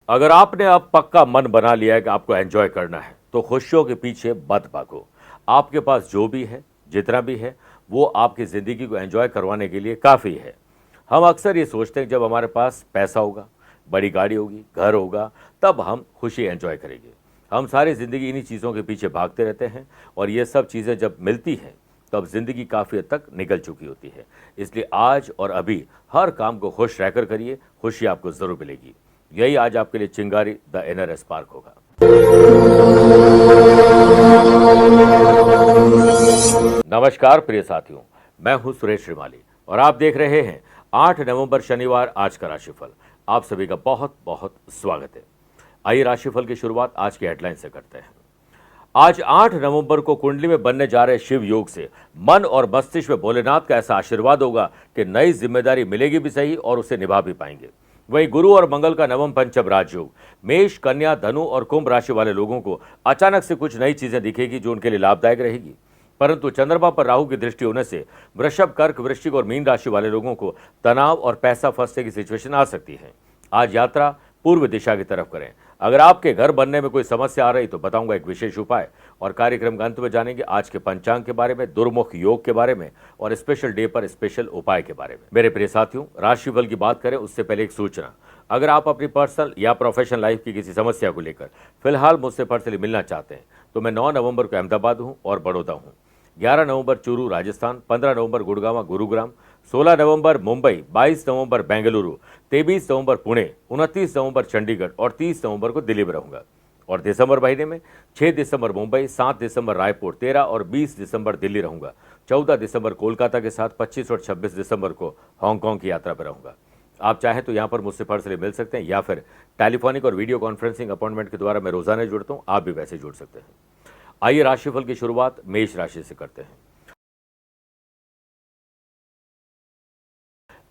अगर आपने अब पक्का मन बना लिया है कि आपको एंजॉय करना है तो खुशियों के पीछे मत भागो। आपके पास जो भी है, जितना भी है, वो आपकी ज़िंदगी को एंजॉय करवाने के लिए काफ़ी है। हम अक्सर ये सोचते हैं जब हमारे पास पैसा होगा, बड़ी गाड़ी होगी, घर होगा, तब हम खुशी एंजॉय करेंगे। हम सारी ज़िंदगी इन्हीं चीज़ों के पीछे भागते रहते हैं और ये सब चीज़ें जब मिलती हैं तब ज़िंदगी काफ़ी हद तक निकल चुकी होती है। इसलिए आज और अभी हर काम को खुश रहकर करिए, खुशी आपको ज़रूर मिलेगी। यही आज आपके लिए चिंगारी द इनर स्पार्क होगा। नमस्कार प्रिय साथियों, मैं हूं सुरेश श्रीमाली और आप देख रहे हैं 8 नवंबर शनिवार आज का राशिफल। आप सभी का बहुत बहुत स्वागत है। आइए राशिफल की शुरुआत आज की हेडलाइन से करते हैं। आज 8 नवंबर को कुंडली में बनने जा रहे शिव योग से मन और मस्तिष्क में भोलेनाथ का ऐसा आशीर्वाद होगा कि नई जिम्मेदारी मिलेगी भी सही और उसे निभा भी पाएंगे। वहीं गुरु और मंगल का नवम पंचम राजयोग मेष, कन्या, धनु और कुंभ राशि वाले लोगों को अचानक से कुछ नई चीजें दिखेगी जो उनके लिए लाभदायक रहेगी। परंतु चंद्रमा पर राहु की दृष्टि होने से वृषभ, कर्क, वृश्चिक और मीन राशि वाले लोगों को तनाव और पैसा फंसने की सिचुएशन आ सकती है। आज यात्रा पूर्व दिशा की तरफ करें। अगर आपके घर बनने में कोई समस्या आ रही तो बताऊंगा एक विशेष उपाय। और कार्यक्रम के अंत में जानेंगे आज के पंचांग के बारे में, दुर्मुख योग के बारे में और स्पेशल डे पर स्पेशल उपाय के बारे में। मेरे प्रिय साथियों, राशिफल की बात करें उससे पहले एक सूचना। अगर आप अपनी पर्सनल या प्रोफेशनल लाइफ की किसी समस्या को लेकर फिलहाल मुझसे पर्सनली मिलना चाहते हैं तो मैं 9 नवंबर को अहमदाबाद हूँ और बड़ौदा हूँ, 11 नवंबर चूरू राजस्थान, 15 नवंबर गुड़गांव गुरुग्राम, 16 नवंबर मुंबई, 22 नवंबर बेंगलुरु, 23 नवंबर पुणे, 29 नवंबर चंडीगढ़ और 30 नवंबर को दिल्ली में रहूंगा। और दिसंबर महीने में 6 दिसंबर मुंबई, 7 दिसंबर रायपुर, 13 और 20 दिसंबर दिल्ली रहूंगा, 14 दिसंबर कोलकाता के साथ 25 और 26 दिसंबर को हांगकांग की यात्रा पर रहूंगा। आप चाहें तो यहाँ पर मुझसे पर्सनली मिल सकते हैं या फिर टेलीफोनिक और वीडियो कॉन्फ्रेंसिंग अपॉइंटमेंट के द्वारा मैं रोजाना जुड़ता हूँ, आप भी वैसे जुड़ सकते हैं। आइए राशिफल की शुरुआत मेष राशि से करते हैं।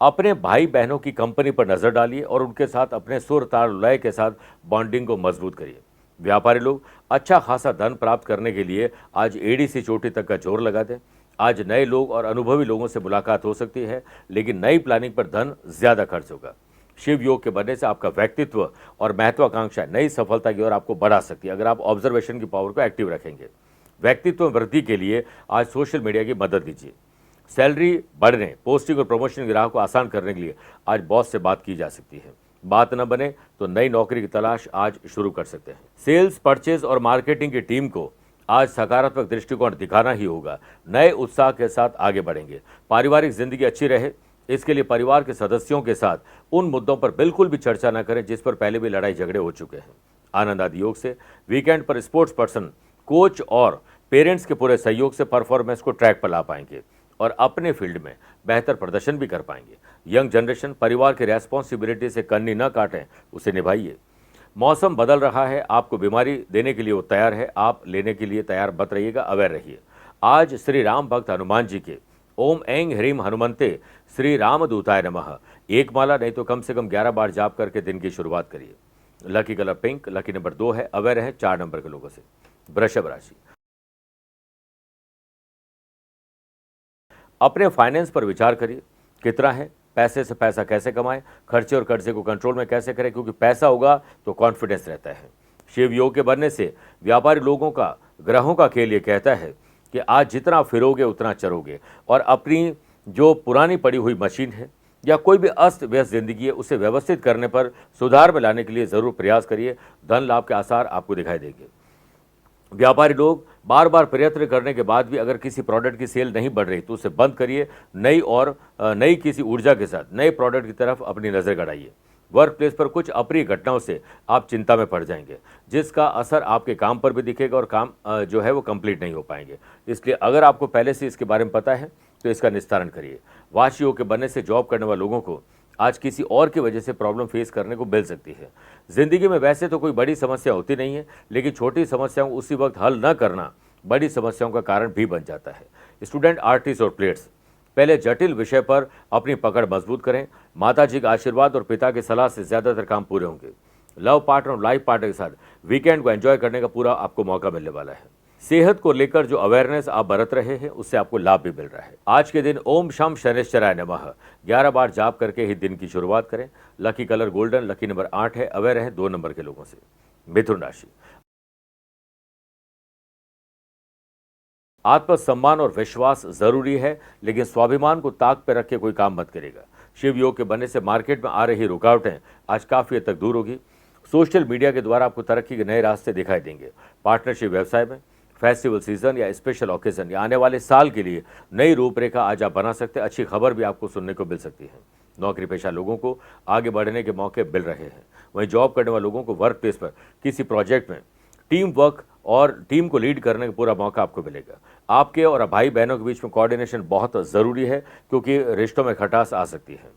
अपने भाई बहनों की कंपनी पर नजर डालिए और उनके साथ अपने सुर ताल लय के साथ बॉन्डिंग को मजबूत करिए। व्यापारी लोग अच्छा खासा धन प्राप्त करने के लिए आज एड़ी से चोटी तक का जोर लगा दें। आज नए लोग और अनुभवी लोगों से मुलाकात हो सकती है, लेकिन नई प्लानिंग पर धन ज्यादा खर्च होगा। शिव योग के बनने से आपका व्यक्तित्व और महत्वाकांक्षा नई सफलता की ओर आपको बढ़ा सकती है अगर आप ऑब्जर्वेशन की पावर को एक्टिव रखेंगे। व्यक्तित्व में वृद्धि के लिए आज सोशल मीडिया की मदद लीजिए। सैलरी बढ़ने, पोस्टिंग और प्रमोशन की राह को आसान करने के लिए आज बॉस से बात की जा सकती है। बात न बने तो नई नौकरी की तलाश आज शुरू कर सकते हैं। सेल्स, परचेज और मार्केटिंग की टीम को आज सकारात्मक दृष्टिकोण दिखाना ही होगा। नए उत्साह के साथ आगे बढ़ेंगे। पारिवारिक जिंदगी अच्छी रहे, इसके लिए परिवार के सदस्यों के साथ उन मुद्दों पर बिल्कुल भी चर्चा न करें जिस पर पहले भी लड़ाई झगड़े हो चुके हैं। आनंद आदि योग से वीकेंड पर स्पोर्ट्स पर्सन, कोच और पेरेंट्स के पूरे सहयोग से परफॉर्मेंस को ट्रैक पर ला पाएंगे और अपने फील्ड में बेहतर प्रदर्शन भी कर पाएंगे। यंग जनरेशन परिवार की रेस्पॉन्सिबिलिटी से कन्नी न काटें, उसे निभाइए। मौसम बदल रहा है, आपको बीमारी देने के लिए वो तैयार है, आप लेने के लिए तैयार मत रहिएगा, अवेयर रहिए। आज श्री राम भक्त हनुमान जी के ओम ऐं ह्रीम हनुमंते श्री रामदूताय नमः एक माला नहीं तो कम से कम 11 बार जाप करके दिन की शुरुआत करिए। Lucky colour pink, lucky number 2 है, अवेयर है 4 नंबर के लोगों से। वृषभ राशि, अपने फाइनेंस पर विचार करिए। कितना है, पैसे से पैसा कैसे कमाएं, खर्चे और कर्जे को कंट्रोल में कैसे करें, क्योंकि पैसा होगा तो कॉन्फिडेंस रहता है। शिव योग के बनने से व्यापारी लोगों का, ग्रहों का खेल ये कहता है कि आज जितना फिरोगे उतना चरोगे और अपनी जो पुरानी पड़ी हुई मशीन है या कोई भी अस्त व्यस्त जिंदगी है उसे व्यवस्थित करने पर सुधार में लाने के लिए जरूर प्रयास करिए। धन लाभ के आसार आपको दिखाई देंगे। व्यापारी लोग बार बार प्रयत्न करने के बाद भी अगर किसी प्रोडक्ट की सेल नहीं बढ़ रही तो उसे बंद करिए। नई किसी ऊर्जा के साथ नए प्रोडक्ट की तरफ अपनी नज़र गड़ाइए। वर्क प्लेस पर कुछ अप्रिय घटनाओं से आप चिंता में पड़ जाएंगे जिसका असर आपके काम पर भी दिखेगा और काम जो है वो कंप्लीट नहीं हो पाएंगे। इसलिए अगर आपको पहले से इसके बारे में पता है तो इसका निस्तारण करिए। वाशी योग के बनने से जॉब करने वाले लोगों को आज किसी और की वजह से प्रॉब्लम फेस करने को मिल सकती है। जिंदगी में वैसे तो कोई बड़ी समस्या होती नहीं है, लेकिन छोटी समस्याओं उसी वक्त हल न करना बड़ी समस्याओं का कारण भी बन जाता है। स्टूडेंट, आर्टिस्ट और प्लेयर्स पहले जटिल विषय पर अपनी पकड़ मजबूत करें। माता जी का आशीर्वाद और पिता की सलाह से ज्यादातर काम पूरे होंगे। लव पार्टनर और लाइफ पार्टनर के साथ वीकेंड को एंजॉय करने का पूरा आपको मौका मिलने वाला है। सेहत को लेकर जो अवेयरनेस आप बरत रहे हैं उससे आपको लाभ भी मिल रहा है। आज के दिन ओम शम शनैश्चराय नमः 11 बार जाप करके ही दिन की शुरुआत करें। Lucky colour golden, lucky number 8 है। अवेयर रहें 2 नंबर के लोगों से। मिथुन राशि, आत्मसम्मान और विश्वास जरूरी है, लेकिन स्वाभिमान को ताक पर रख के कोई काम मत करेगा। शिव योग के बनने से मार्केट में आ रही रुकावटें आज काफी हद तक दूर होगी। सोशल मीडिया के द्वारा आपको तरक्की के नए रास्ते दिखाई देंगे। पार्टनरशिप व्यवसाय में फेस्टिवल सीजन या स्पेशल ओकेजन या आने वाले साल के लिए नई रूपरेखा आज आप बना सकते हैं। अच्छी खबर भी आपको सुनने को मिल सकती है। नौकरी पेशा लोगों को आगे बढ़ने के मौके मिल रहे हैं। वहीं जॉब करने वाले लोगों को वर्क प्लेस पर किसी प्रोजेक्ट में टीम वर्क और टीम को लीड करने का पूरा मौका आपको मिलेगा। आपके और भाई बहनों के बीच में कोऑर्डिनेशन बहुत ज़रूरी है, क्योंकि रिश्तों में खटास आ सकती है।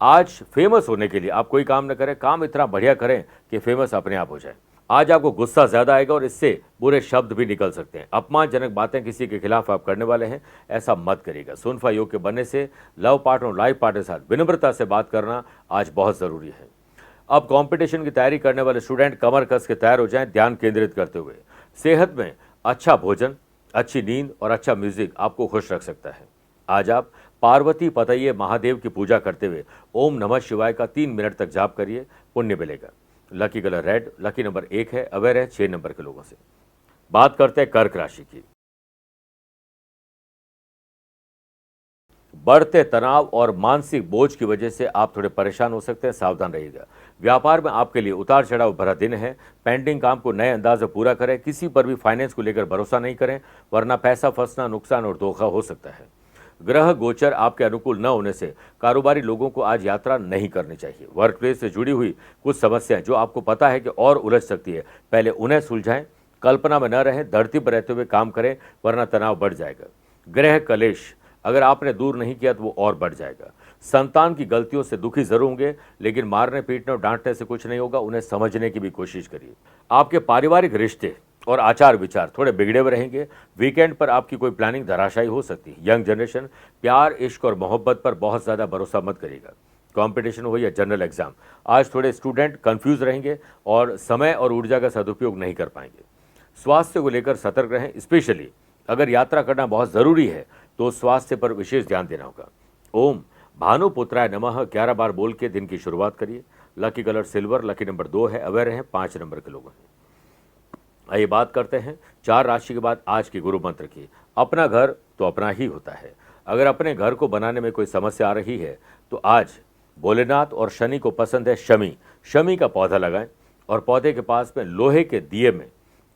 आज फेमस होने के लिए आप कोई काम न करें, काम इतना बढ़िया करें कि फेमस अपने आप हो जाए। आज आपको गुस्सा ज़्यादा आएगा और इससे बुरे शब्द भी निकल सकते हैं। अपमानजनक बातें किसी के खिलाफ आप करने वाले हैं, ऐसा मत करिएगा। सुनफा योग के बनने से लव पार्टनर और लाइफ पार्टनर के साथ विनम्रता से बात करना आज बहुत ज़रूरी है। अब कंपटीशन की तैयारी करने वाले स्टूडेंट कमर कस के तैयार हो जाएं, ध्यान केंद्रित करते हुए। सेहत में अच्छा भोजन, अच्छी नींद और अच्छा म्यूजिक आपको खुश रख सकता है। आज आप पार्वती पतये महादेव की पूजा करते हुए ओम नमः शिवाय का 3 मिनट तक जाप करिए, पुण्य मिलेगा। Lucky colour red, lucky number 1 है। अवेयर है 6 नंबर के लोगों से। बात करते हैं कर्क राशि की। बढ़ते तनाव और मानसिक बोझ की वजह से आप थोड़े परेशान हो सकते हैं, सावधान रहिएगा। व्यापार में आपके लिए उतार चढ़ाव भरा दिन है। पेंडिंग काम को नए अंदाज में पूरा करें। किसी पर भी फाइनेंस को लेकर भरोसा नहीं करें, वरना पैसा फंसना, नुकसान और धोखा हो सकता है। ग्रह गोचर आपके अनुकूल न होने से कारोबारी लोगों को आज यात्रा नहीं करनी चाहिए। वर्क प्लेस से जुड़ी हुई कुछ समस्याएं जो आपको पता है कि और उलझ सकती है, पहले उन्हें सुलझाएं। कल्पना में न रहें, धरती पर रहते हुए काम करें, वरना तनाव बढ़ जाएगा। ग्रह कलेश अगर आपने दूर नहीं किया तो वो और बढ़ जाएगा। संतान की गलतियों से दुखी जरूर होंगे, लेकिन मारने पीटने और डांटने से कुछ नहीं होगा। उन्हें समझने की भी कोशिश करिए। आपके पारिवारिक रिश्ते और आचार विचार थोड़े बिगड़े हुए रहेंगे। वीकेंड पर आपकी कोई प्लानिंग धराशायी हो सकती है। यंग जनरेशन प्यार, इश्क और मोहब्बत पर बहुत ज़्यादा भरोसा मत करिएगा। कंपटीशन हो या जनरल एग्जाम, आज थोड़े स्टूडेंट कंफ्यूज रहेंगे और समय और ऊर्जा का सदुपयोग नहीं कर पाएंगे। स्वास्थ्य को लेकर सतर्क रहें, स्पेशली अगर यात्रा करना बहुत ज़रूरी है तो स्वास्थ्य पर विशेष ध्यान देना होगा। ओम भानुपुत्राय नमः 11 बार बोल के दिन की शुरुआत करिए। Lucky colour silver, lucky number 2 है। अवेयर हैं 5 नंबर के लोगों हैं। आइए बात करते हैं 4 राशि के बाद आज की गुरु मंत्र की। अपना घर तो अपना ही होता है। अगर अपने घर को बनाने में कोई समस्या आ रही है तो आज भोलेनाथ और शनि को पसंद है शमी, शमी का पौधा लगाएं और पौधे के पास में लोहे के दिए में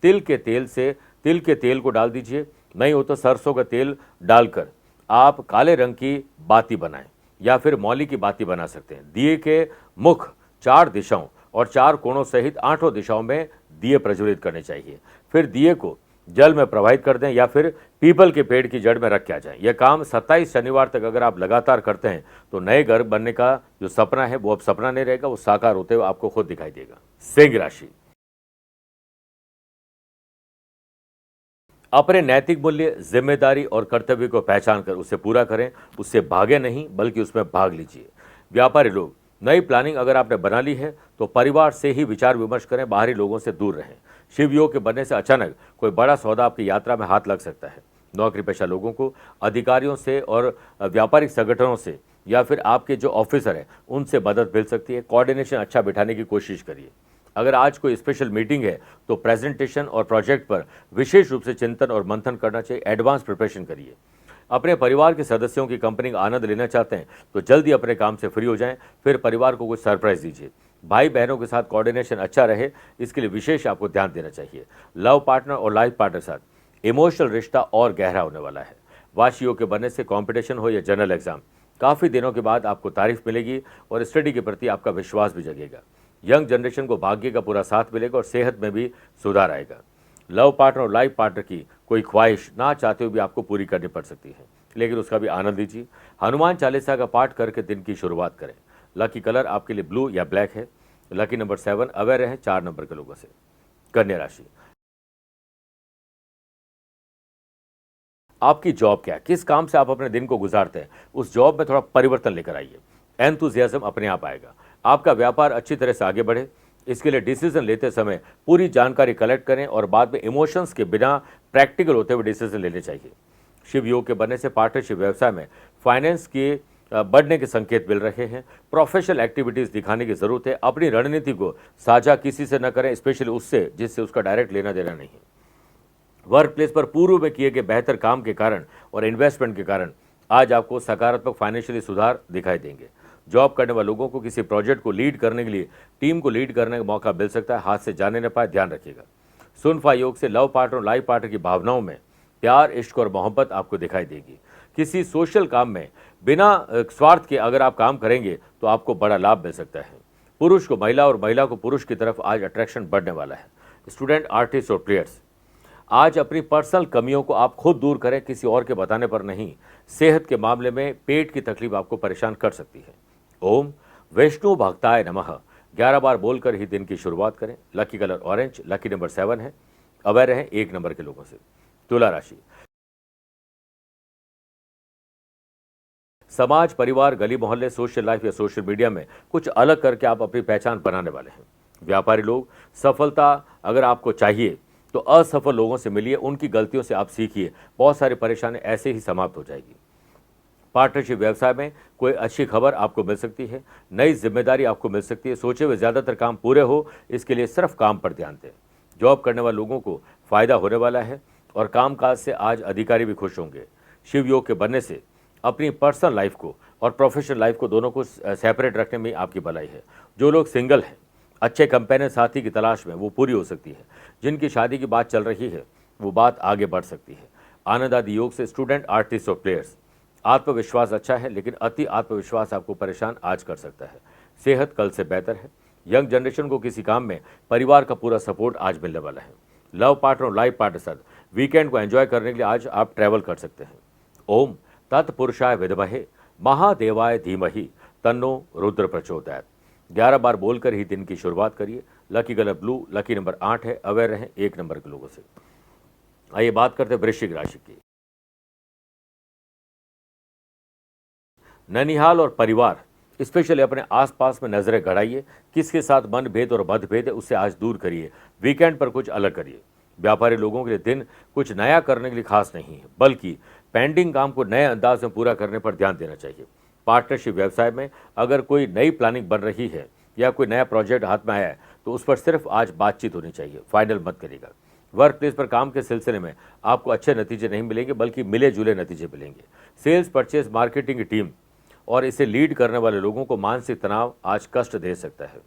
तिल के तेल को डाल दीजिए। नहीं हो तो सरसों का तेल डालकर आप काले रंग की बाती बनाएं या फिर मौली की बाती बना सकते हैं। दिए के मुख 4 दिशाओं और 4 कोणों सहित 8 दिशाओं में दिए प्रज्वलित करने चाहिए। फिर दिए को जल में प्रवाहित कर दें या फिर पीपल के पेड़ की जड़ में रख के आ जाएं। यह काम 27 शनिवार तक अगर आप लगातार करते हैं तो नए घर बनने का जो सपना है वो अब सपना नहीं रहेगा, वो साकार होते हुए आपको खुद दिखाई देगा। सिंह राशि, अपने नैतिक मूल्य, जिम्मेदारी और कर्तव्य को पहचान कर उसे पूरा करें। उससे भागे नहीं बल्कि उसमें भाग लीजिए। व्यापारी लोग, नई प्लानिंग अगर आपने बना ली है तो परिवार से ही विचार विमर्श करें, बाहरी लोगों से दूर रहें। शिव योग के बनने से अचानक कोई बड़ा सौदा आपकी यात्रा में हाथ लग सकता है। नौकरी पेशा लोगों को अधिकारियों से और व्यापारिक संगठनों से या फिर आपके जो ऑफिसर हैं उनसे मदद मिल सकती है। कोऑर्डिनेशन अच्छा बिठाने की कोशिश करिए। अगर आज कोई स्पेशल मीटिंग है तो प्रेजेंटेशन और प्रोजेक्ट पर विशेष रूप से चिंतन और मंथन करना चाहिए। एडवांस प्रिपरेशन करिए। अपने परिवार के सदस्यों की कंपनी का आनंद लेना चाहते हैं तो जल्दी अपने काम से फ्री हो जाएं, फिर परिवार को कुछ सरप्राइज दीजिए। भाई बहनों के साथ कोऑर्डिनेशन अच्छा रहे, इसके लिए विशेष आपको ध्यान देना चाहिए। लव पार्टनर और लाइफ पार्टनर के साथ इमोशनल रिश्ता और गहरा होने वाला है। वाशी योग के बनने से कंपटीशन हो या जनरल एग्जाम, काफ़ी दिनों के बाद आपको तारीफ मिलेगी और स्टडी के प्रति आपका विश्वास भी जगेगा। यंग जनरेशन को भाग्य का पूरा साथ मिलेगा और सेहत में भी सुधार आएगा। लव पार्टनर और लाइफ पार्टनर की कोई ख्वाहिश ना चाहते हुए भी आपको पूरी करनी पड़ सकती है, लेकिन उसका भी आनंद लीजिए। हनुमान चालीसा का पाठ करके दिन की शुरुआत करें। लकी कलर आपके लिए ब्लू या ब्लैक है। Lucky number 7। अवेयर रहें 4 नंबर के लोगों से। कन्या राशि, आपकी जॉब क्या है, किस काम से आप अपने दिन को गुजारते हैं, उस जॉब में थोड़ा परिवर्तन लेकर आइए। एंथुजियाज्म अपने आप आएगा। आपका व्यापार अच्छी तरह से आगे बढ़े, इसके लिए डिसीजन लेते समय पूरी जानकारी कलेक्ट करें और बाद में इमोशंस के बिना प्रैक्टिकल होते हुए डिसीजन लेने चाहिए। शिव योग के बनने से पार्टनरशिप व्यवसाय में फाइनेंस के बढ़ने के संकेत मिल रहे हैं। प्रोफेशनल एक्टिविटीज दिखाने की जरूरत है। अपनी रणनीति को साझा किसी से न करें, स्पेशली उससे जिससे उसका डायरेक्ट लेना देना नहीं। वर्क प्लेस पर पूर्व में किए गए बेहतर काम के कारण और इन्वेस्टमेंट के कारण आज आपको सकारात्मक फाइनेंशियली सुधार दिखाई देंगे। जॉब करने वाले लोगों को किसी प्रोजेक्ट को लीड करने के लिए टीम को लीड करने का मौका मिल सकता है। हाथ से जाने न पाए, ध्यान रखिएगा। सुनफा योग से लव पार्टनर और लाइफ पार्टनर की भावनाओं में प्यार, इश्क और मोहब्बत आपको दिखाई देगी। किसी सोशल काम में बिना स्वार्थ के अगर आप काम करेंगे तो आपको बड़ा लाभ मिल सकता है। पुरुष को महिला और महिला को पुरुष की तरफ आज अट्रैक्शन बढ़ने वाला है। स्टूडेंट, आर्टिस्ट और प्लेयर्स, आज अपनी पर्सनल कमियों को आप खुद दूर करें, किसी और के बताने पर नहीं। सेहत के मामले में पेट की तकलीफ आपको परेशान कर सकती है। ओम विष्णु भक्ताय नमः 11 बार बोलकर ही दिन की शुरुआत करें। Lucky colour orange, lucky number 7 है। अवेयर रहें 1 नंबर के लोगों से। तुला राशि, समाज, परिवार, गली मोहल्ले, सोशल लाइफ या सोशल मीडिया में कुछ अलग करके आप अपनी पहचान बनाने वाले हैं। व्यापारी लोग, सफलता अगर आपको चाहिए तो असफल लोगों से मिलिए, उनकी गलतियों से आप सीखिए। बहुत सारी परेशानी ऐसे ही समाप्त हो जाएगी। पार्टनरशिप व्यवसाय में कोई अच्छी खबर आपको मिल सकती है। नई जिम्मेदारी आपको मिल सकती है। सोचे हुए ज़्यादातर काम पूरे हो, इसके लिए सिर्फ काम पर ध्यान दें। जॉब करने वाले लोगों को फायदा होने वाला है और कामकाज से आज अधिकारी भी खुश होंगे। शिव योग के बनने से अपनी पर्सनल लाइफ को और प्रोफेशनल लाइफ को दोनों को सेपरेट रखने में आपकी भलाई है। जो लोग सिंगल हैं, अच्छे कंपेनियन साथी की तलाश में, वो पूरी हो सकती है। जिनकी शादी की बात चल रही है वो बात आगे बढ़ सकती है। आनंद आदि योग से स्टूडेंट, आर्टिस्ट और प्लेयर्स, आत्मविश्वास अच्छा है लेकिन अति आत्मविश्वास आपको परेशान आज कर सकता है। सेहत कल से बेहतर है। यंग जनरेशन को किसी काम में परिवार का पूरा सपोर्ट आज मिलने वाला है। लव पार्टनर और लाइफ पार्टनर साथ वीकेंड को एंजॉय करने के लिए आज आप ट्रैवल कर सकते हैं। ओम तत्पुरुषाय विद्महे महादेवाय धीमहि तन्नो रुद्र प्रचोदयात् 11 बार बोलकर ही दिन की शुरुआत करिए। Lucky colour blue, lucky number 8 है। अवेयर रहें 1 नंबर के लोगों से। आइए बात करते हैं वृश्चिक राशि की। ननिहाल और परिवार, स्पेशली अपने आसपास में नजरें गड़ाइए। किसके साथ मनभेद और मतभेद है उससे आज दूर करिए। वीकेंड पर कुछ अलग करिए। व्यापारी लोगों के लिए दिन कुछ नया करने के लिए खास नहीं है, बल्कि पेंडिंग काम को नए अंदाज में पूरा करने पर ध्यान देना चाहिए। पार्टनरशिप व्यवसाय में अगर कोई नई प्लानिंग बन रही है या कोई नया प्रोजेक्ट हाथ में आया है तो उस पर सिर्फ आज बातचीत होनी चाहिए, फाइनल मत करिएगा। वर्क प्लेस पर काम के सिलसिले में आपको अच्छे नतीजे नहीं मिलेंगे, बल्कि मिले जुले नतीजे मिलेंगे। सेल्स, परचेज, मार्केटिंग की टीम और इसे लीड करने वाले लोगों को मानसिक तनाव आज कष्ट दे सकता है।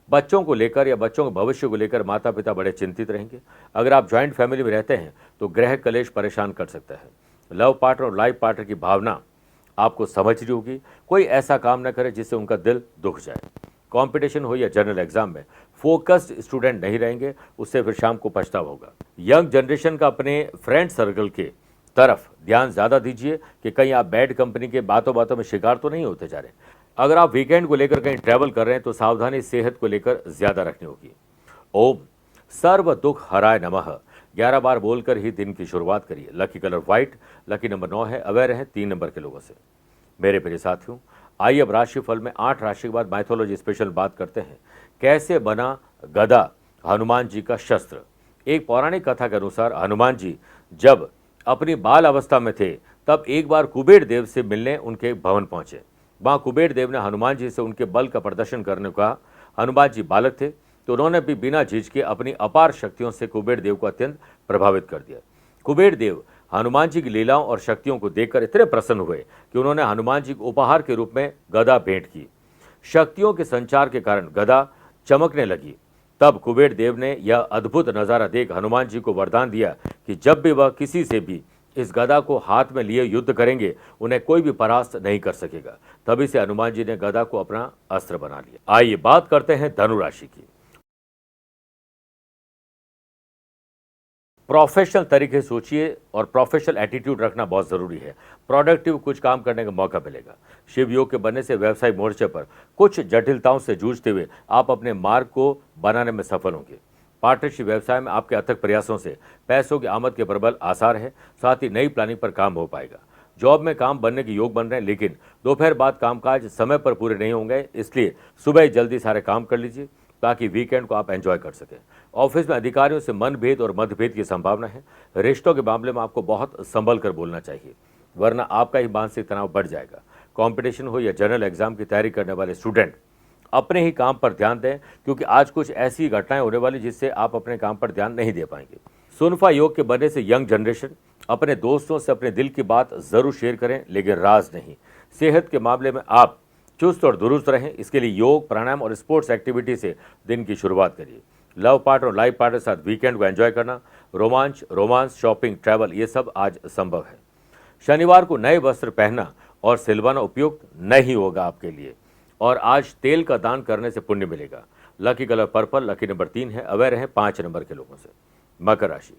बच्चों को लेकर या बच्चों के भविष्य को लेकर माता पिता बड़े चिंतित रहेंगे। अगर आप ज्वाइंट फैमिली में रहते हैं तो गृह कलेश परेशान कर सकता है। लव पार्टनर और लाइफ पार्टनर की भावना आपको समझ रही होगी। कोई ऐसा काम न करे जिससे उनका दिल दुख जाए। कंपटीशन हो या जनरल एग्जाम में फोकस्ड स्टूडेंट नहीं रहेंगे, उससे फिर शाम को पछतावा होगा। यंग जनरेशन का अपने फ्रेंड सर्कल के तरफ ध्यान ज़्यादा दीजिए कि कहीं आप बैड कंपनी के बातों बातों में शिकार तो नहीं होते जा रहे। अगर आप वीकेंड को लेकर कहीं ट्रैवल कर रहे हैं तो सावधानी सेहत को लेकर ज़्यादा रखनी होगी। ओम सर्व दुख हराय नमः 11 बार बोलकर ही दिन की शुरुआत करिए। Lucky colour white, lucky number 9 है। अवेयर है 3 नंबर के लोगों से। मेरे प्रिय साथियों, आइए अब राशिफल में 8 राशि के बाद माइथोलॉजी स्पेशल बात करते हैं। कैसे बना गदा हनुमान जी का शस्त्र। एक पौराणिक कथा के अनुसार हनुमान जी जब अपनी बाल अवस्था में थे तब एक बार कुबेर देव से मिलने उनके भवन पहुंचे। वहां कुबेर देव ने हनुमान जी से उनके बल का प्रदर्शन करने को कहा। हनुमान जी बालक थे तो उन्होंने भी बिना झिझके अपनी अपार शक्तियों से कुबेर देव को अत्यंत प्रभावित कर दिया। कुबेर देव हनुमान जी की लीलाओं और शक्तियों को देखकर इतने प्रसन्न हुए कि उन्होंने हनुमान जी को उपहार के रूप में गदा भेंट की। शक्तियों के संचार के कारण गदा चमकने लगी। तब कुबेर देव ने यह अद्भुत नजारा देख हनुमान जी को वरदान दिया कि जब भी वह किसी से भी इस गदा को हाथ में लिए युद्ध करेंगे उन्हें कोई भी परास्त नहीं कर सकेगा। तभी से हनुमान जी ने गदा को अपना अस्त्र बना लिया। आइए बात करते हैं धनु राशि की। प्रोफेशनल तरीके से सोचिए और प्रोफेशनल एटीट्यूड रखना बहुत ज़रूरी है। प्रोडक्टिव कुछ काम करने का मौका मिलेगा। शिव योग के बनने से व्यवसायिक मोर्चे पर कुछ जटिलताओं से जूझते हुए आप अपने मार्ग को बनाने में सफल होंगे। पार्टनरशिप व्यवसाय में आपके अथक प्रयासों से पैसों की आमद के प्रबल आसार है। साथ ही नई प्लानिंग पर काम हो पाएगा। जॉब में काम बनने के योग बन रहे हैं, लेकिन दोपहर बाद कामकाज समय पर पूरे नहीं होंगे, इसलिए सुबह जल्दी सारे काम कर लीजिए। ताकि वीकेंड को आप एंजॉय कर सकें। ऑफिस में अधिकारियों से मनभेद और मतभेद की संभावना है। रिश्तों के मामले में आपको बहुत संभल कर बोलना चाहिए, वरना आपका ही मानसिक तनाव बढ़ जाएगा। कंपटीशन हो या जनरल एग्जाम की तैयारी करने वाले स्टूडेंट अपने ही काम पर ध्यान दें, क्योंकि आज कुछ ऐसी घटनाएं होने वाली जिससे आप अपने काम पर ध्यान नहीं दे पाएंगे। सुनफा योग के बनने से यंग जनरेशन अपने दोस्तों से अपने दिल की बात जरूर शेयर करें, लेकिन राज नहीं। सेहत के मामले में आप चुस्त और दुरुस्त रहें, इसके लिए योग, प्राणायाम और स्पोर्ट्स एक्टिविटी से दिन की शुरुआत करिए। लव पार्टनर और लाइफ पार्टनर के साथ वीकेंड को एंजॉय करना, रोमांस, शॉपिंग, ट्रैवल, ये सब आज संभव है। शनिवार को नए वस्त्र पहनना और सिलवाना उपयुक्त नहीं होगा आपके लिए, और आज तेल का दान करने से पुण्य मिलेगा। Lucky colour purple, lucky number 3 है। अवेयर रहें 5 नंबर के लोगों से। मकर राशि,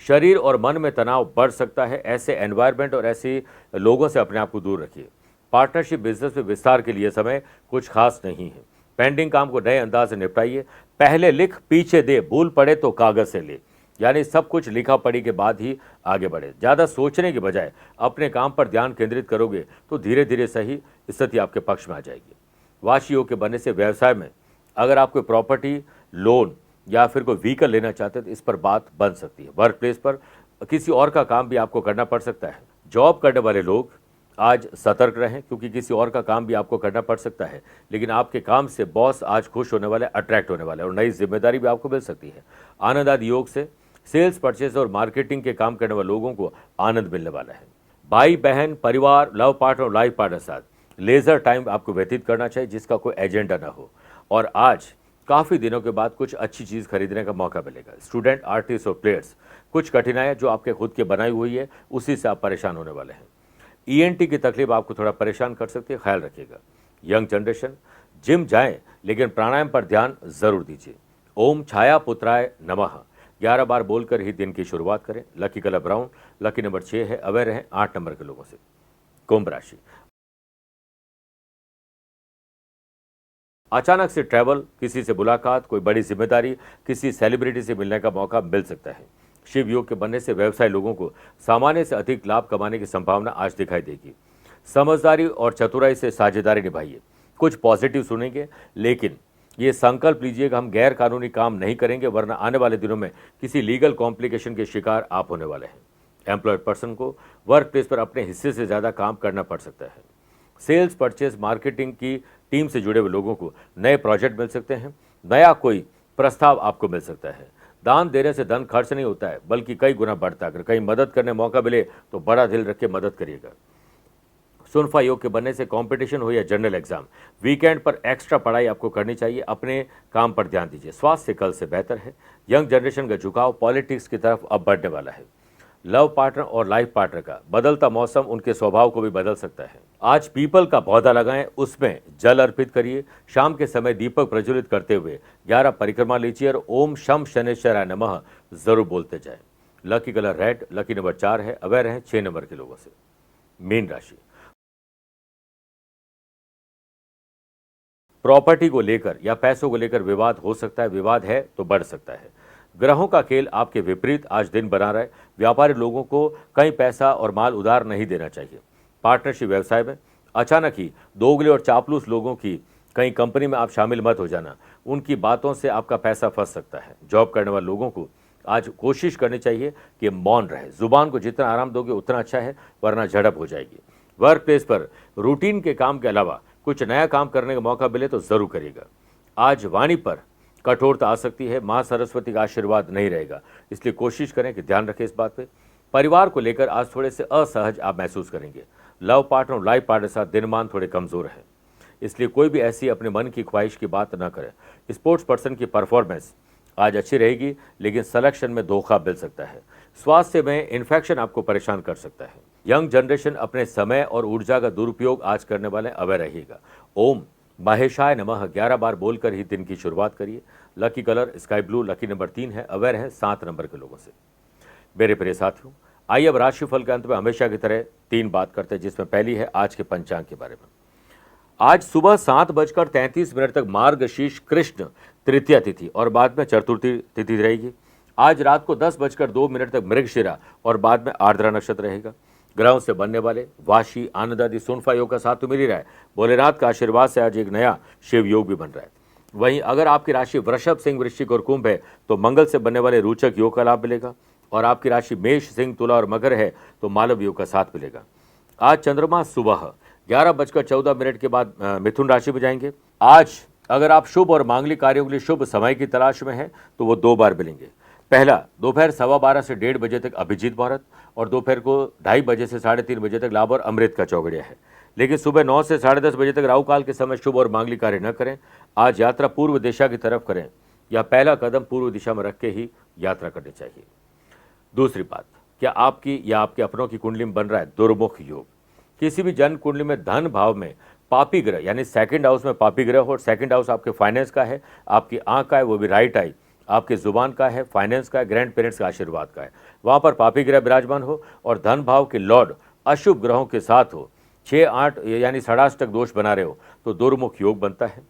शरीर और मन में तनाव बढ़ सकता है। ऐसे एनवायरनमेंट और ऐसे लोगों से अपने आप को दूर रखिए। पार्टनरशिप बिजनेस में विस्तार के लिए समय कुछ खास नहीं है। पेंडिंग काम को नए अंदाज से निपटाइए। पहले लिख पीछे दे, भूल पड़े तो कागज से ले, यानी सब कुछ लिखा पढ़ी के बाद ही आगे बढ़े। ज़्यादा सोचने के बजाय अपने काम पर ध्यान केंद्रित करोगे तो धीरे धीरे सही स्थिति आपके पक्ष में आ जाएगी। वाशी योग के बनने से व्यवसाय में अगर आप कोई प्रॉपर्टी, लोन या फिर कोई व्हीकल लेना चाहते हैं तो इस पर बात बन सकती है। वर्क प्लेस पर किसी और का काम भी आपको करना पड़ सकता है। जॉब करने वाले लोग आज सतर्क रहें, क्योंकि किसी और का काम भी आपको करना पड़ सकता है, लेकिन आपके काम से बॉस आज खुश होने वाले, अट्रैक्ट होने वाले, और नई जिम्मेदारी भी आपको मिल सकती है। आनंद आदि योग से सेल्स, परचेज और मार्केटिंग के काम करने वाले लोगों को आनंद मिलने वाला है। भाई बहन, परिवार, लव पार्टनर और लाइफ पार्टनर साथ लेजर टाइम आपको व्यतीत करना चाहिए, जिसका कोई एजेंडा ना हो। और आज काफ़ी दिनों के बाद कुछ अच्छी चीज़ खरीदने का मौका मिलेगा। स्टूडेंट, आर्टिस्ट और प्लेयर्स, कुछ कठिनाइयाँ जो आपके खुद के बनाई हुई है उसी से आप परेशान होने वाले हैं। ईएनटी की तकलीफ आपको थोड़ा परेशान कर सकती है, ख्याल रखिएगा। यंग जनरेशन, जिम जाएं लेकिन प्राणायाम पर ध्यान जरूर दीजिए। ओम छाया पुत्राय नमः 11 बार बोलकर ही दिन की शुरुआत करें। Lucky colour brown, lucky number 6 है। अवेयर रहें 8 नंबर के लोगों से। कुंभ राशि, अचानक से ट्रैवल, किसी से मुलाकात, कोई बड़ी जिम्मेदारी, किसी सेलिब्रिटी से मिलने का मौका मिल सकता है। शिव योग के बनने से व्यवसाय लोगों को सामान्य से अधिक लाभ कमाने की संभावना आज दिखाई देगी। समझदारी और चतुराई से साझेदारी निभाइए। कुछ पॉजिटिव सुनेंगे, लेकिन ये संकल्प लीजिएगा हम गैर कानूनी काम नहीं करेंगे, वरना आने वाले दिनों में किसी लीगल कॉम्प्लिकेशन के शिकार आप होने वाले हैं। एम्प्लॉयड पर्सन को वर्क प्लेस पर अपने हिस्से से ज़्यादा काम करना पड़ सकता है। सेल्स, परचेज, मार्केटिंग की टीम से जुड़े हुए लोगों को नए प्रोजेक्ट मिल सकते हैं। नया कोई प्रस्ताव आपको मिल सकता है। दान देने से धन खर्च नहीं होता है, बल्कि कई गुना बढ़ता है। अगर कहीं मदद करने मौका मिले तो बड़ा दिल रख के मदद करिएगा। सुनफा योग के बनने से कंपटीशन हो या जनरल एग्जाम, वीकेंड पर एक्स्ट्रा पढ़ाई आपको करनी चाहिए। अपने काम पर ध्यान दीजिए। स्वास्थ्य कल से बेहतर है। यंग जनरेशन का झुकाव पॉलिटिक्स की तरफ अब बढ़ने वाला है। लव पार्टनर और लाइफ पार्टनर का बदलता मौसम उनके स्वभाव को भी बदल सकता है। आज पीपल का पौधा लगाएं, उसमें जल अर्पित करिए। शाम के समय दीपक प्रज्वलित करते हुए 11 परिक्रमा लीजिए और ओम शम शनेश्वराय नमः जरूर बोलते जाएं। Lucky colour red, lucky number 4 है। अवेयर रहें 6 नंबर के लोगों से। मीन राशि, प्रॉपर्टी को लेकर या पैसों को लेकर विवाद हो सकता है। विवाद है तो बढ़ सकता है। ग्रहों का खेल आपके विपरीत आज दिन बना रहा है। व्यापारी लोगों को कहीं पैसा और माल उधार नहीं देना चाहिए। पार्टनरशिप व्यवसाय में अचानक ही दोगले और चापलूस लोगों की कहीं कंपनी में आप शामिल मत हो जाना। उनकी बातों से आपका पैसा फंस सकता है। जॉब करने वाले लोगों को आज कोशिश करनी चाहिए कि मौन रहे। जुबान को जितना आराम दोगे उतना अच्छा है, वरना झड़प हो जाएगी। वर्क प्लेस पर रूटीन के काम के अलावा कुछ नया काम करने का मौका मिले तो जरूर करिएगा। आज वाणी पर कठोरता आ सकती है। मां सरस्वती का आशीर्वाद नहीं रहेगा, इसलिए कोशिश करें कि ध्यान रखें इस बात पे। परिवार को लेकर आज थोड़े से असहज आप महसूस करेंगे। लव पार्टनर और लाइफ पार्टनर के साथ दिनमान थोड़े कमजोर है, इसलिए कोई भी ऐसी अपने मन की ख्वाहिश की बात न करें। स्पोर्ट्स पर्सन की परफॉर्मेंस आज अच्छी रहेगी, लेकिन सिलेक्शन में धोखा मिल सकता है। स्वास्थ्य में इन्फेक्शन आपको परेशान कर सकता है। यंग जनरेशन अपने समय और ऊर्जा का दुरुपयोग आज करने वाले अवेयर रहिएगा। ओम महेशाय नमः 11 बार बोलकर ही दिन की शुरुआत करिए। Lucky colour sky blue, lucky number 3 है। अवेयर है 7 नंबर के लोगों से। मेरे प्रिय साथियों, आइए अब राशिफल के अंत में हमेशा की तरह 3 बात करते हैं, जिसमें पहली है आज के पंचांग के बारे में। आज सुबह 7:33 तक मार्गशीर्ष कृष्ण तृतीया तिथि और बाद में चतुर्थी तिथि रहेगी। आज रात को 10:02 तक मृगशिरा और बाद में आर्द्रा नक्षत्र रहेगा। ग्रहों से बनने वाले वाशी, आनंद आदि सुनफा योग का साथ तो मिल ही रहा है। भोलेनाथ का आशीर्वाद से आज एक नया शिव योग भी बन रहा है। वहीं अगर आपकी राशि वृषभ, सिंह, वृश्चिक और कुंभ है तो मंगल से बनने वाले रोचक योग का लाभ मिलेगा। और आपकी राशि मेष, सिंह, तुला और मकर है तो मालव योग का साथ मिलेगा। आज चंद्रमा सुबह 11:14 के बाद मिथुन राशि में जाएंगे। आज अगर आप शुभ और मांगलिक कार्यों के लिए शुभ समय की तलाश में हैं तो वो 2 बार मिलेंगे। पहला, दोपहर 12:15 से 1:30 बजे तक अभिजीत मुहूर्त और दोपहर को 2:30 बजे से 3:30 बजे तक लाभ और अमृत का चौगड़िया है। लेकिन सुबह 9 से 10:30 बजे तक राहु काल के समय शुभ और मांगलिक कार्य न करें। आज यात्रा पूर्व दिशा की तरफ करें या पहला कदम पूर्व दिशा में रख के ही यात्रा करनी चाहिए। दूसरी बात, क्या आपकी या आपके अपनों की कुंडली में बन रहा है दुर्मुख योग। किसी भी जन्म कुंडली में धन भाव में पापी ग्रह यानी सेकंड हाउस में पापी ग्रह हो और सेकंड हाउस आपके फाइनेंस का है, आपकी आंख का है, वो भी राइट आई, आपके जुबान का है, फाइनेंस का है, ग्रैंड पेरेंट्स का आशीर्वाद का है, वहां पर पापी ग्रह विराजमान हो और धन भाव के लॉर्ड अशुभ ग्रहों के साथ हो, 6-8 यानी षडाष्टक दोष बना रहे हो तो दुर्मुख योग बनता है।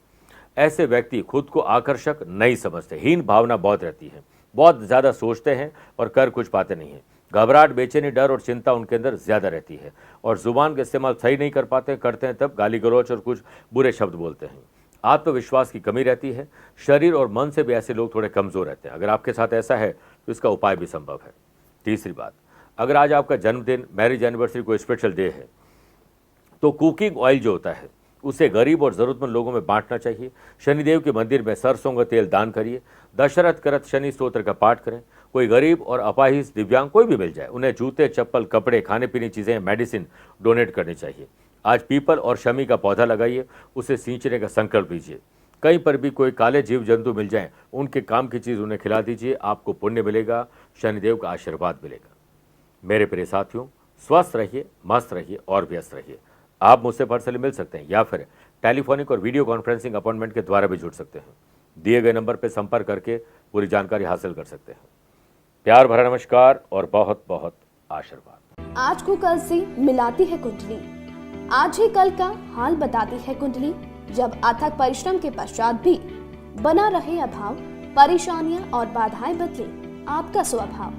ऐसे व्यक्ति खुद को आकर्षक नहीं समझते, हीन भावना बहुत रहती है, बहुत ज़्यादा सोचते हैं और कर कुछ पाते नहीं हैं। घबराहट, बेचैनी, डर और चिंता उनके अंदर ज़्यादा रहती है और जुबान का इस्तेमाल सही नहीं कर पाते, करते हैं तब गाली गलौच और कुछ बुरे शब्द बोलते हैं। आत्मविश्वास की कमी रहती है। शरीर और मन से भी ऐसे लोग थोड़े कमज़ोर रहते हैं। अगर आपके साथ ऐसा है तो इसका उपाय भी संभव है। तीसरी बात, अगर आज आपका जन्मदिन, मैरिज एनिवर्सरी, कोई स्पेशल डे है तो कुकिंग ऑयल जो होता है उसे गरीब और ज़रूरतमंद लोगों में बांटना चाहिए। शनिदेव के मंदिर में सरसों का तेल दान करिए। दशरथ करत शनि स्तोत्र का पाठ करें। कोई गरीब और अपाहिज, दिव्यांग कोई भी मिल जाए उन्हें जूते, चप्पल, कपड़े, खाने पीने चीज़ें, मेडिसिन डोनेट करनी चाहिए। आज पीपल और शमी का पौधा लगाइए, उसे सींचने का संकल्प लीजिए। कहीं पर भी कोई काले जीव जंतु मिल जाएं, उनके काम की चीज़ उन्हें खिला दीजिए, आपको पुण्य मिलेगा, शनिदेव का आशीर्वाद मिलेगा। मेरे प्रिय साथियों, स्वस्थ रहिए, मस्त रहिए और व्यस्त रहिए। आप मुझसे पर्सनली मिल सकते हैं या फिर टेलीफोनिक और वीडियो कॉन्फ्रेंसिंग अपॉइंटमेंट के द्वारा भी जुड़ सकते हैं। दिए गए नंबर पर संपर्क करके पूरी जानकारी हासिल कर सकते हैं। प्यार भरा नमस्कार और बहुत बहुत आशीर्वाद। आज को कल से मिलाती है कुंडली, आज ही कल का हाल बताती है कुंडली। जब अथक परिश्रम के पश्चात भी बना रहे अभाव, परेशानियां और बाधाएं बदले आपका स्वभाव,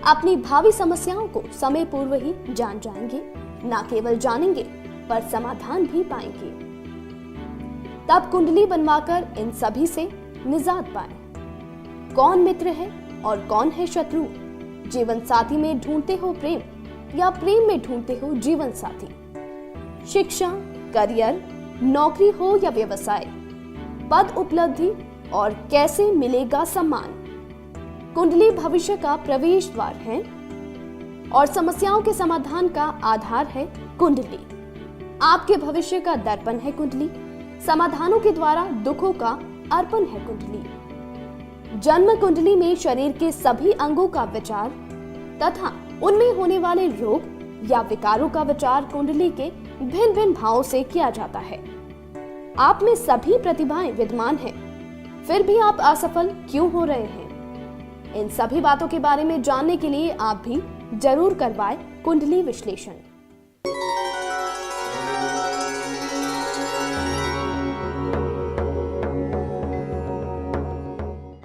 अपनी भावी समस्याओं को समय पूर्व ही जान जाएंगे। न केवल जानेंगे पर समाधान भी पाएंगे। तब कुंडली बनवाकर इन सभी से निजात पाएं। कौन मित्र है और कौन है शत्रु। जीवन साथी में ढूंढते हो प्रेम या प्रेम में ढूंढते हो जीवन साथी। शिक्षा, करियर, नौकरी हो या व्यवसाय, पद उपलब्धि और कैसे मिलेगा सम्मान। कुंडली भविष्य का प्रवेश द्वार है और समस्याओं के समाधान का आधार है कुंडली। आपके भविष्य का दर्पण है कुंडली। समाधानों के द्वारा दुखों का अर्पण है कुंडली। जन्म कुंडली में शरीर के सभी अंगों का विचार तथा उनमें होने वाले रोग या विकारों का विचार कुंडली के भिन्न भिन्न भावों से किया जाता है। आप में सभी प्रतिभाएं विद्यमान हैं, फिर भी आप असफल क्यों हो रहे हैं? इन सभी बातों के बारे में जानने के लिए आप भी जरूर करवाएं कुंडली विश्लेषण।